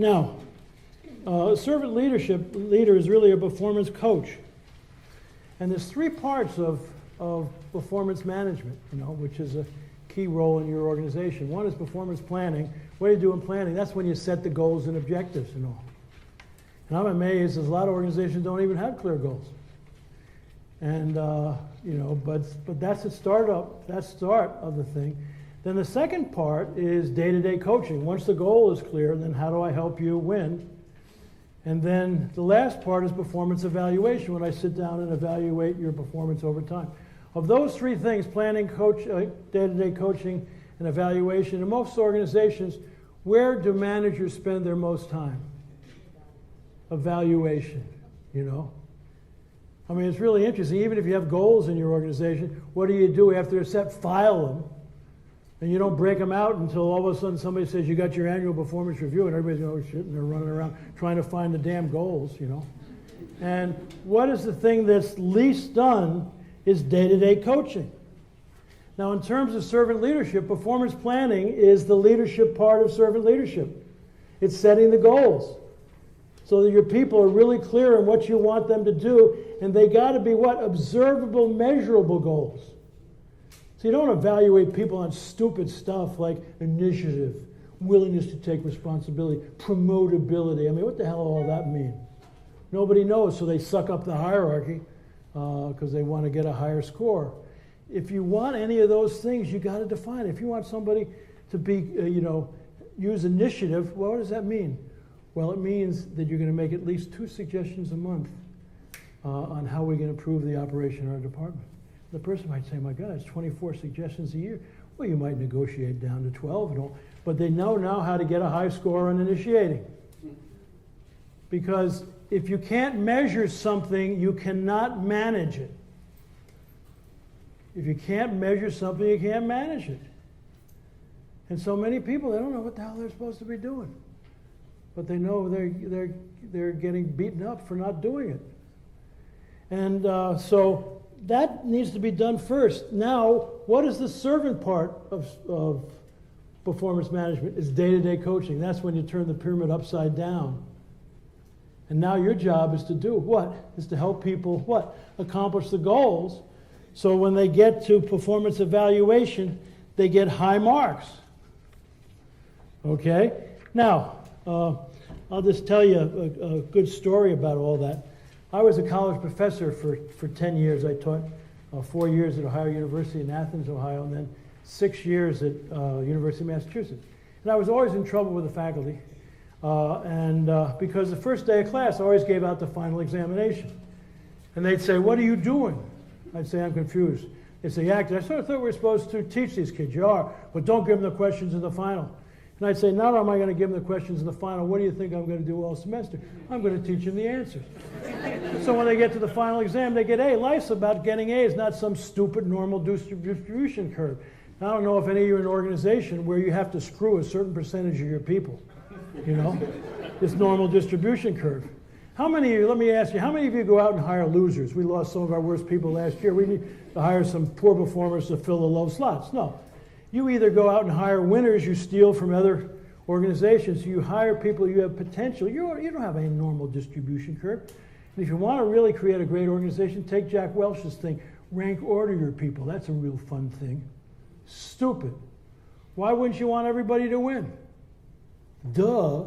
Now, a servant leader is really a performance coach. And there's three parts of performance management, which is a key role in your organization. One is performance planning. What do you do in planning? That's when you set the goals and objectives and all. And I'm amazed there's a lot of organizations don't even have clear goals. And, but that's the start of the thing. Then the second part is day-to-day coaching. Once the goal is clear, then how do I help you win? And then the last part is performance evaluation, when I sit down and evaluate your performance over time. Of those three things, planning, day-to-day coaching, and evaluation, in most organizations, where do managers spend their most time? Evaluation, I mean, it's really interesting. Even if you have goals in your organization, what do you do after they're set? File them. And you don't break them out until all of a sudden somebody says you got your annual performance review, and everybody's going, oh shit, and they're running around trying to find the damn goals, And what is the thing that's least done is day-to-day coaching. Now, in terms of servant leadership, performance planning is the leadership part of servant leadership. It's setting the goals so that your people are really clear on what you want them to do, and they got to be what? Observable, measurable goals. So you don't evaluate people on stupid stuff like initiative, willingness to take responsibility, promotability. I mean, what the hell all that mean? Nobody knows, so they suck up the hierarchy because they want to get a higher score. If you want any of those things, you got to define it. If you want somebody to be, use initiative, well, what does that mean? Well, it means that you're going to make at least 2 suggestions a month on how we can improve the operation of our department. The person might say, my God, it's 24 suggestions a year. Well, you might negotiate down to 12 and all, but they know now how to get a high score on initiating. Because if you can't measure something, you cannot manage it. If you can't measure something, you can't manage it. And so many people, they don't know what the hell they're supposed to be doing. But they know they're getting beaten up for not doing it. And so that needs to be done first. Now, what is the servant part of performance management? It's day-to-day coaching. That's when you turn the pyramid upside down. And now your job is to do what? Is to help people, what? Accomplish the goals. So when they get to performance evaluation, they get high marks. Okay? Now, I'll just tell you a good story about all that. I was a college professor for 10 years. I taught 4 years at Ohio University in Athens, Ohio, and then 6 years at University of Massachusetts. And I was always in trouble with the faculty, because the first day of class, I always gave out the final examination. And they'd say, what are you doing? I'd say, I'm confused. They'd say, yeah, I sort of thought we were supposed to teach these kids. You are, but don't give them the questions in the final. And I'd say, not only am I going to give them the questions in the final, what do you think I'm going to do all semester? I'm going to teach them the answers. So when they get to the final exam, they get A. Life's about getting A's, not some stupid normal distribution curve. I don't know if any of you are in an organization where you have to screw a certain percentage of your people, this normal distribution curve. How many of you, let me ask you, how many of you go out and hire losers? We lost some of our worst people last year. We need to hire some poor performers to fill the low slots. No. You either go out and hire winners you steal from other organizations. You hire people you have potential. You don't have a normal distribution curve. And if you want to really create a great organization, take Jack Welch's thing. Rank order your people. That's a real fun thing. Stupid. Why wouldn't you want everybody to win? Duh.